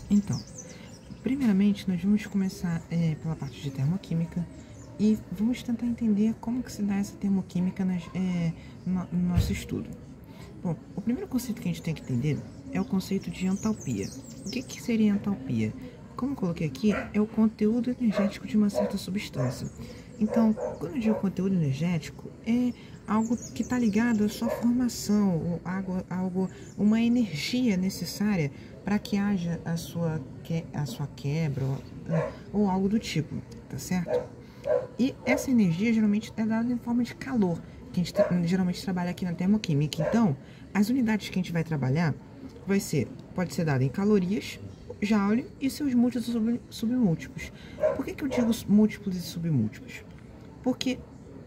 Então, primeiramente nós vamos começar pela parte de termoquímica e vamos tentar entender como que se dá essa termoquímica no nosso estudo. Bom, o primeiro conceito que a gente tem que entender é o conceito de entalpia. O que seria entalpia? Como eu coloquei aqui, é o conteúdo energético de uma certa substância. Então, quando eu digo conteúdo energético, é algo que está ligado à sua formação, ou uma energia necessária para que haja a sua quebra ou algo do tipo, tá certo? E essa energia geralmente é dada em forma de calor, que a gente geralmente trabalha aqui na termoquímica. Então, as unidades que a gente vai trabalhar pode ser dada em calorias, joule e seus múltiplos e submúltiplos. Por que eu digo múltiplos e submúltiplos? Porque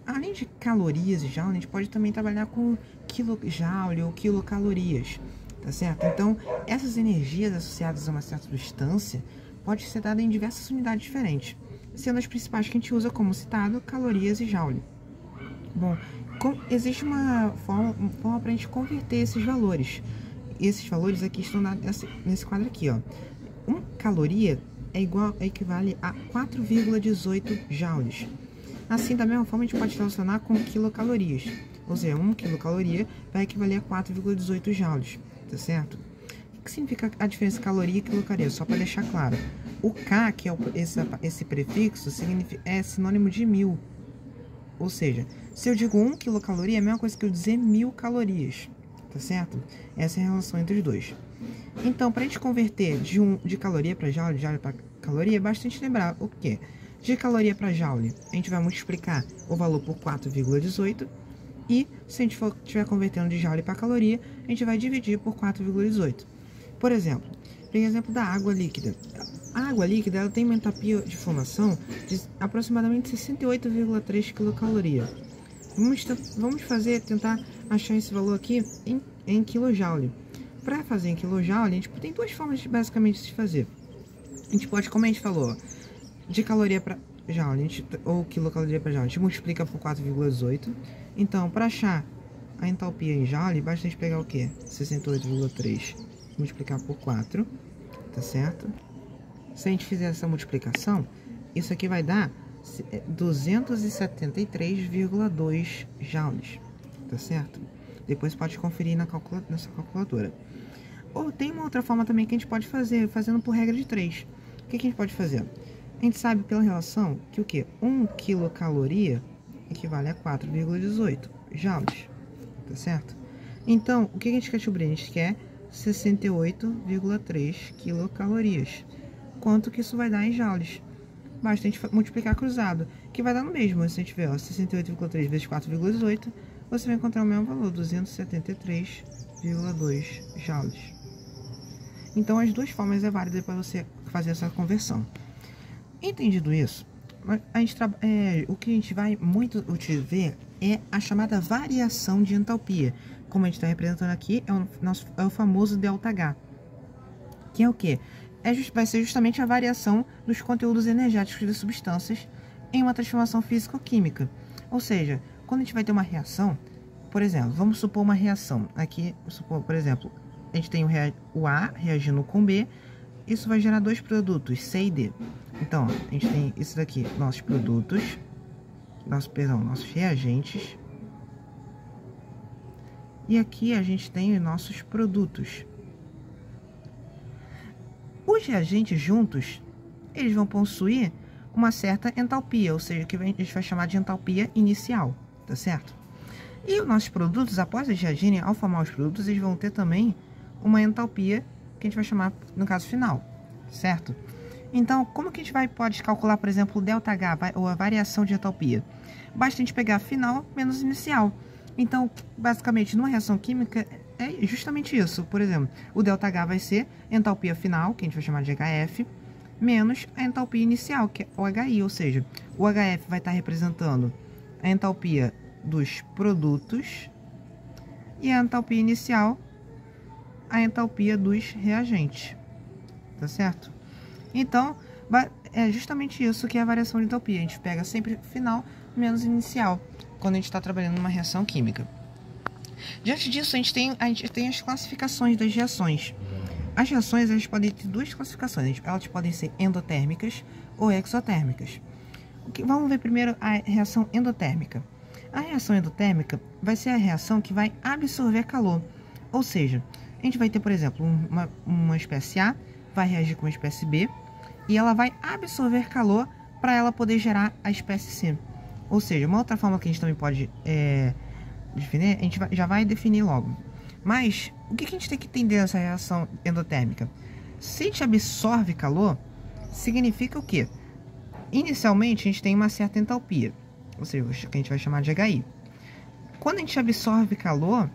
além de calorias e joule, a gente pode também trabalhar com quilojoule ou quilocalorias, tá certo? Então, essas energias associadas a uma certa substância pode ser dada em diversas unidades diferentes, sendo as principais que a gente usa como citado, calorias e joule. Bom, existe uma forma para a gente converter esses valores. Esses valores aqui estão nesse quadro aqui, ó. Uma caloria equivale a 4,18 joules. Assim, da mesma forma, a gente pode relacionar com quilocalorias. Ou seja, 1 quilocaloria vai equivaler a 4,18 joules, tá certo? O que significa a diferença caloria e quilocaloria? Só para deixar claro. O K, que é esse prefixo, é sinônimo de 1000. Ou seja, se eu digo 1 quilocaloria, é a mesma coisa que eu dizer 1000 calorias, tá certo? Essa é a relação entre os dois. Então, para a gente converter de caloria para joule, de joule para caloria, basta a gente lembrar o quê? De caloria para joule, a gente vai multiplicar o valor por 4,18 e se a gente estiver convertendo de joule para caloria, a gente vai dividir por 4,18. Por exemplo, peguei o exemplo da água líquida. A água líquida ela tem uma entalpia de formação de aproximadamente 68,3 quilocaloria. Vamos tentar achar esse valor aqui em quilojoule. Para fazer em quilojoule, a gente tem duas formas basicamente de fazer. A gente pode, como a gente falou, de caloria para joule, ou quilocaloria para joule, a gente multiplica por 4,18. Então, para achar a entalpia em joule, basta a gente pegar o quê? 68,3 multiplicar por 4, tá certo? Se a gente fizer essa multiplicação, isso aqui vai dar 273,2 joules, tá certo? Depois pode conferir nessa calculadora. Ou tem uma outra forma também que a gente pode fazer, fazendo por regra de 3. O que a gente pode fazer? A gente sabe pela relação que o quê? 1 quilocaloria equivale a 4,18 joules, tá certo? Então, o que a gente quer descobrir? A gente quer 68,3 quilocalorias. Quanto que isso vai dar em joules? Basta a gente multiplicar cruzado, que vai dar no mesmo. Se a gente tiver 68,3 vezes 4,18, você vai encontrar o mesmo valor, 273,2 joules. Então, as duas formas é válida para você fazer essa conversão. Entendido isso, o que a gente vai muito utilizar é a chamada variação de entalpia. Como a gente está representando aqui, é o famoso ΔH. Que é o quê? Vai ser justamente a variação dos conteúdos energéticos das substâncias em uma transformação físico-química. Ou seja, quando a gente vai ter uma reação, por exemplo, vamos supor uma reação. Aqui, por exemplo, a gente tem o A reagindo com B, isso vai gerar dois produtos, C e D. Então, a gente tem isso daqui, nossos produtos, nossos reagentes. E aqui a gente tem os nossos produtos. Os reagentes juntos, eles vão possuir uma certa entalpia, ou seja, que a gente vai chamar de entalpia inicial, tá certo? E os nossos produtos, após eles reagirem, ao formar os produtos, eles vão ter também uma entalpia que a gente vai chamar, no caso, final, certo? Então, como que a gente pode calcular, por exemplo, o ΔH, ou a variação de entalpia? Basta a gente pegar final menos inicial. Então, basicamente, numa reação química, é justamente isso. Por exemplo, o ΔH vai ser a entalpia final, que a gente vai chamar de HF, menos a entalpia inicial, que é o HI, ou seja, o HF vai estar representando a entalpia dos produtos e a entalpia inicial, a entalpia dos reagentes, tá certo? Então, é justamente isso que é a variação de entalpia. A gente pega sempre final menos inicial, quando a gente está trabalhando numa reação química. Diante disso, a gente tem as classificações das reações. as reações elas podem ter duas classificações. Elas podem ser endotérmicas ou exotérmicas. Vamos ver primeiro a reação endotérmica. A reação endotérmica vai ser a reação que vai absorver calor. Ou seja, a gente vai ter, por exemplo, uma espécie A vai reagir com a espécie B e ela vai absorver calor para ela poder gerar a espécie C. Ou seja, uma outra forma que a gente também pode definir, a gente já vai definir logo. Mas, o que a gente tem que entender nessa reação endotérmica? Se a gente absorve calor, significa o quê? Inicialmente, a gente tem uma certa entalpia, ou seja, que a gente vai chamar de HI. Quando a gente absorve calor,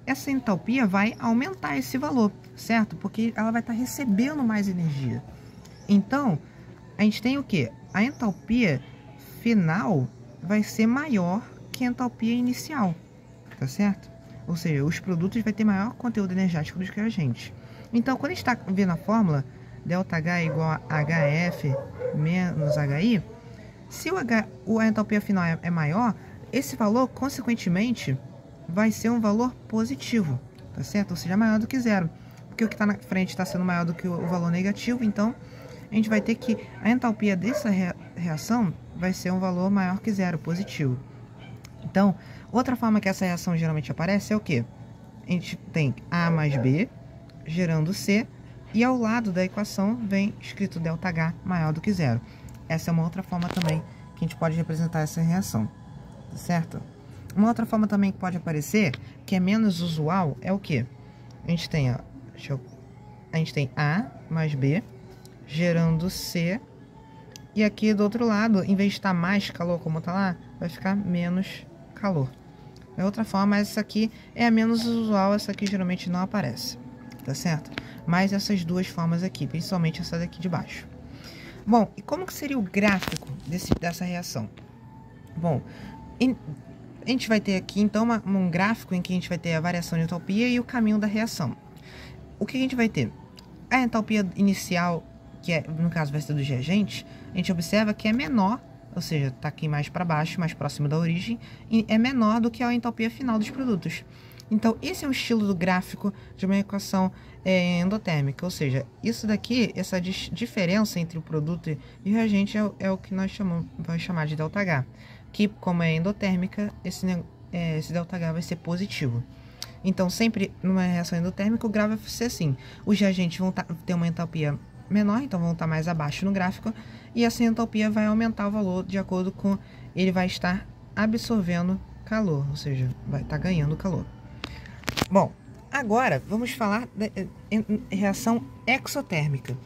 essa entalpia vai aumentar esse valor, certo? Porque ela vai estar recebendo mais energia. Então, a gente tem o quê? A entalpia final vai ser maior que a entalpia inicial, tá certo? Ou seja, os produtos vão ter maior conteúdo energético do que a gente. Então, quando a gente está vendo a fórmula, ΔH é igual a HF menos HI, se a entalpia final é maior, esse valor, consequentemente, vai ser um valor positivo, tá certo? Ou seja, maior do que zero. Porque o que está na frente está sendo maior do que o valor negativo, então a gente vai ter que a entalpia dessa reação vai ser um valor maior que zero, positivo. Então, outra forma que essa reação geralmente aparece é o quê? A gente tem A mais B gerando C e ao lado da equação vem escrito ΔH maior do que zero. Essa é uma outra forma também que a gente pode representar essa reação, certo? Uma outra forma também que pode aparecer, que é menos usual, é o quê? A gente tem, a gente tem A mais B gerando C e aqui do outro lado, em vez de estar mais calor como está lá, vai ficar menos calor. É outra forma, mas essa aqui é a menos usual, essa aqui geralmente não aparece, tá certo? Mas essas duas formas aqui, principalmente essa daqui de baixo. Bom, e como que seria o gráfico dessa reação? Bom, a gente vai ter aqui então um gráfico em que a gente vai ter a variação de entalpia e o caminho da reação. O que a gente vai ter? A entalpia inicial, que no caso vai ser do reagente, a gente observa que é menor, ou seja, está aqui mais para baixo, mais próximo da origem, e é menor do que a entalpia final dos produtos. Então, esse é o estilo do gráfico de uma equação endotérmica, ou seja, isso daqui, essa diferença entre o produto e o reagente é o que nós vamos chamar de ΔH, que como é endotérmica, esse ΔH vai ser positivo. Então, sempre numa reação endotérmica, o gráfico vai ser assim, os reagentes vão ter uma entalpia menor, então vão estar mais abaixo no gráfico, e essa entalpia vai aumentar o valor de acordo com ele vai estar absorvendo calor, ou seja, vai estar ganhando calor. Bom, agora vamos falar da reação exotérmica.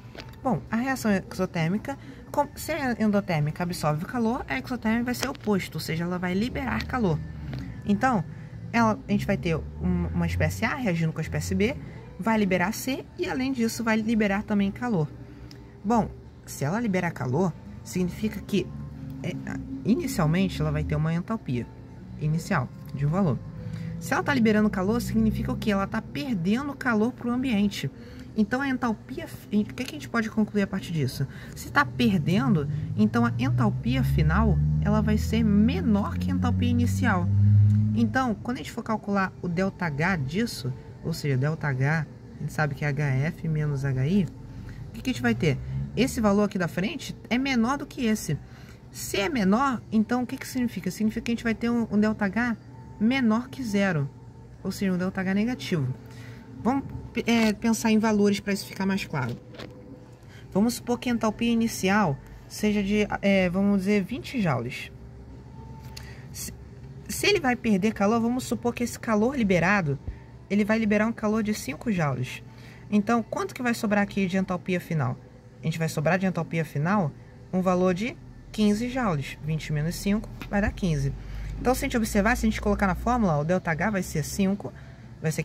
Bom, a reação exotérmica, se a endotérmica absorve o calor, a exotérmica vai ser o oposto, ou seja, ela vai liberar calor. Então, a gente vai ter uma espécie A reagindo com a espécie B, vai liberar C e, além disso, vai liberar também calor. Bom, se ela liberar calor, significa que, inicialmente, ela vai ter uma entalpia inicial de um valor. Se ela está liberando calor, significa o quê? Ela está perdendo calor para o ambiente. Então, a entalpia... O que a gente pode concluir a partir disso? Se está perdendo, então a entalpia final ela vai ser menor que a entalpia inicial. Então, quando a gente for calcular o ΔH disso, ou seja, ΔH, a gente sabe que é HF menos HI, o que a gente vai ter? Esse valor aqui da frente é menor do que esse. Se é menor, então o que significa? Significa que a gente vai ter um ΔH menor que zero, ou seja, um ΔH negativo. Vamos pensar em valores para isso ficar mais claro. Vamos supor que a entalpia inicial seja de, vamos dizer, 20 joules. Se ele vai perder calor, vamos supor que esse calor liberado, ele vai liberar um calor de 5 joules. Então, quanto que vai sobrar aqui de entalpia final? A gente vai sobrar de entalpia final um valor de 15 joules. 20 menos 5 vai dar 15. Então, se a gente observar, se a gente colocar na fórmula, o ΔH vai ser 5, vai ser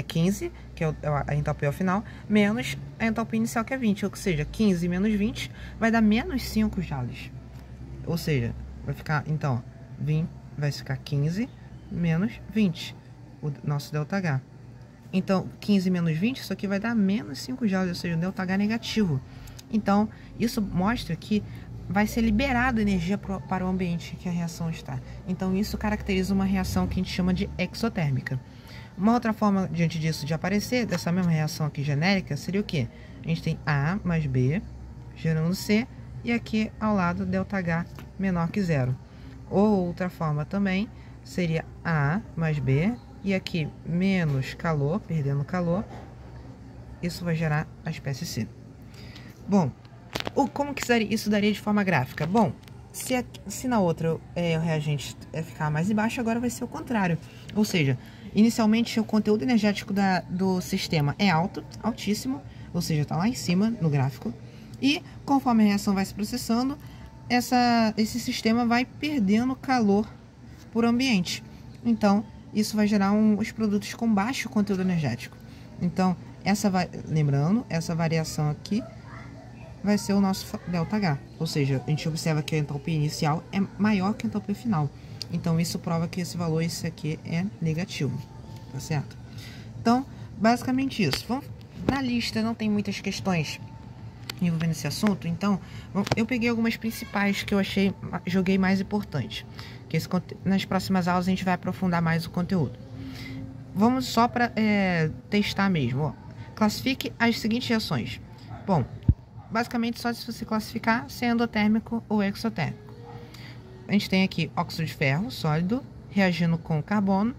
15, que é a entalpia final, menos a entalpia inicial, que é 20. Ou seja, 15 menos 20 vai dar menos 5 joules. Ou seja, vai ficar, então, 20, vai ficar 15 menos 20, o nosso ΔH. Então, 15 menos 20, isso aqui vai dar menos 5 joules, ou seja, um ΔH negativo. Então, isso mostra que vai ser liberada energia para o ambiente que a reação está. Então, isso caracteriza uma reação que a gente chama de exotérmica. Uma outra forma, diante disso, de aparecer dessa mesma reação aqui genérica, seria o quê? A gente tem A mais B gerando C, e aqui ao lado ΔH menor que zero. Ou outra forma também seria A mais B, e aqui menos calor, perdendo calor, isso vai gerar a espécie C. Bom, como que isso daria de forma gráfica? Bom, se na outra o reagente ficar mais embaixo, agora vai ser o contrário. Ou seja, inicialmente o conteúdo energético do sistema é altíssimo, ou seja, está lá em cima no gráfico. E conforme a reação vai se processando, esse sistema vai perdendo calor por ambiente. Então, isso vai gerar os produtos com baixo conteúdo energético. Então, lembrando, essa variação aqui vai ser o nosso ΔH. Ou seja, a gente observa que a entalpia inicial é maior que a entalpia final. Então, isso prova que esse valor, esse aqui, é negativo. Tá certo? Então, basicamente isso. Na lista não tem muitas questões envolvendo esse assunto, então eu peguei algumas principais que eu joguei mais importantes. Que nas próximas aulas a gente vai aprofundar mais o conteúdo. Vamos só para testar mesmo. Ó. Classifique as seguintes reações. Bom, basicamente só se você classificar se é endotérmico ou exotérmico. A gente tem aqui óxido de ferro sólido reagindo com carbono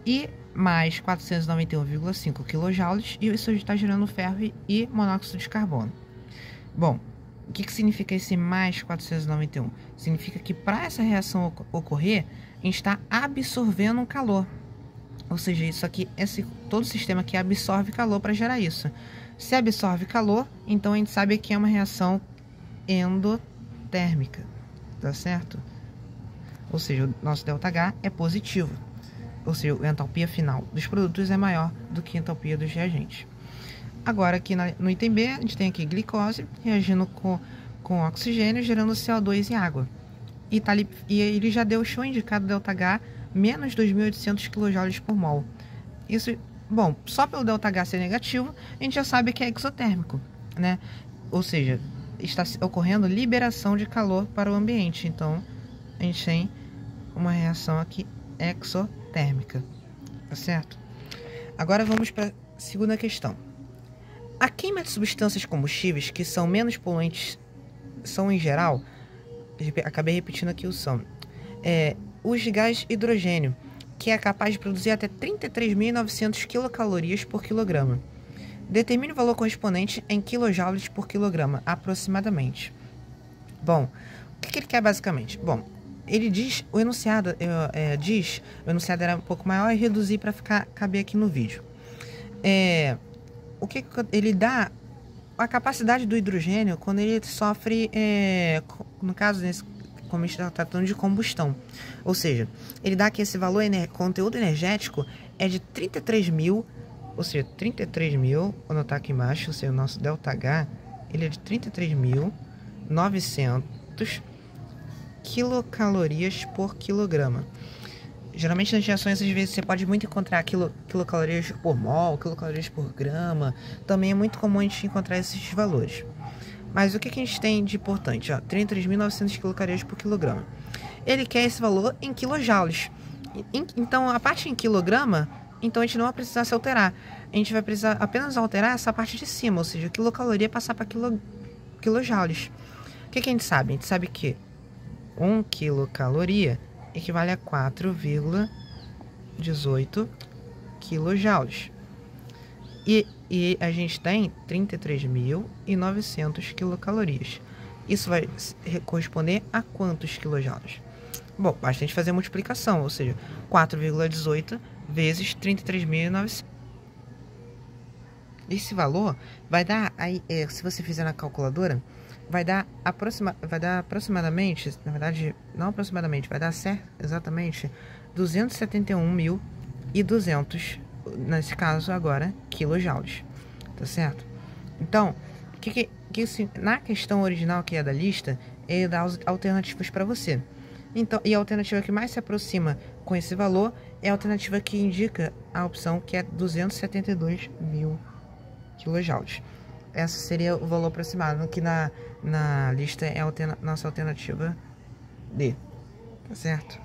e mais 491,5 kJ, e isso está gerando ferro e monóxido de carbono. Bom, o que significa esse mais 491? Significa que para essa reação ocorrer, a gente está absorvendo um calor. Ou seja, isso aqui, todo o sistema aqui absorve calor para gerar isso. Se absorve calor, então a gente sabe que é uma reação endotérmica, tá certo? Ou seja, o nosso ΔH é positivo. Ou seja, a entalpia final dos produtos é maior do que a entalpia dos reagentes. Agora, aqui no item B, a gente tem aqui glicose reagindo com oxigênio, gerando CO2 e água. E ele já deu o show indicado ΔH menos 2.800 kJ por mol. Isso, bom, só pelo ΔH ser negativo, a gente já sabe que é exotérmico, né? Ou seja, está ocorrendo liberação de calor para o ambiente. Então, a gente tem uma reação aqui exotérmica, tá certo? Agora vamos para a segunda questão. A queima de substâncias combustíveis que são menos poluentes são, em geral, acabei repetindo aqui os de gás hidrogênio, que é capaz de produzir até 33.900 quilocalorias por quilograma. Determine o valor correspondente em quilojoules por quilograma, aproximadamente. Bom, o que ele quer basicamente? Bom, ele diz, o enunciado era um pouco maior e reduzir para caber aqui no vídeo. O que ele dá a capacidade do hidrogênio quando ele sofre, no caso como a gente está tratando de combustão, ou seja, ele dá que esse valor conteúdo energético é de 33.000, ou seja, 33.000, vou anotar aqui embaixo, ou seja, o nosso ΔH, ele é de 33.900 quilocalorias por quilograma. Geralmente nas reações, às vezes, você pode muito encontrar quilocalorias por mol, quilocalorias por grama. Também é muito comum a gente encontrar esses valores. Mas o que a gente tem de importante? 33.900 quilocalorias por quilograma. Ele quer esse valor em quilojoules. Então, a parte em quilograma, então a gente não vai precisar se alterar. A gente vai precisar apenas alterar essa parte de cima, ou seja, quilocaloria passar para quilojoules. O que a gente sabe? A gente sabe que 1 quilocaloria equivale a 4,18 quilojoules. E a gente tem 33.900 quilocalorias. Isso vai corresponder a quantos quilojoules? Bom, basta a gente fazer a multiplicação, ou seja, 4,18 vezes 33.900. Esse valor vai dar, aí, se você fizer na calculadora, vai dar aproximadamente, na verdade, não aproximadamente, vai dar exatamente 271.200, nesse caso agora, quilojoules, tá certo? Então, na questão original que é da lista, ele dá as alternativas para você. Então, e a alternativa que mais se aproxima com esse valor é a alternativa que indica a opção que é 272.000 quilojoules. Essa seria o valor aproximado, que na lista é a nossa alternativa D, tá certo?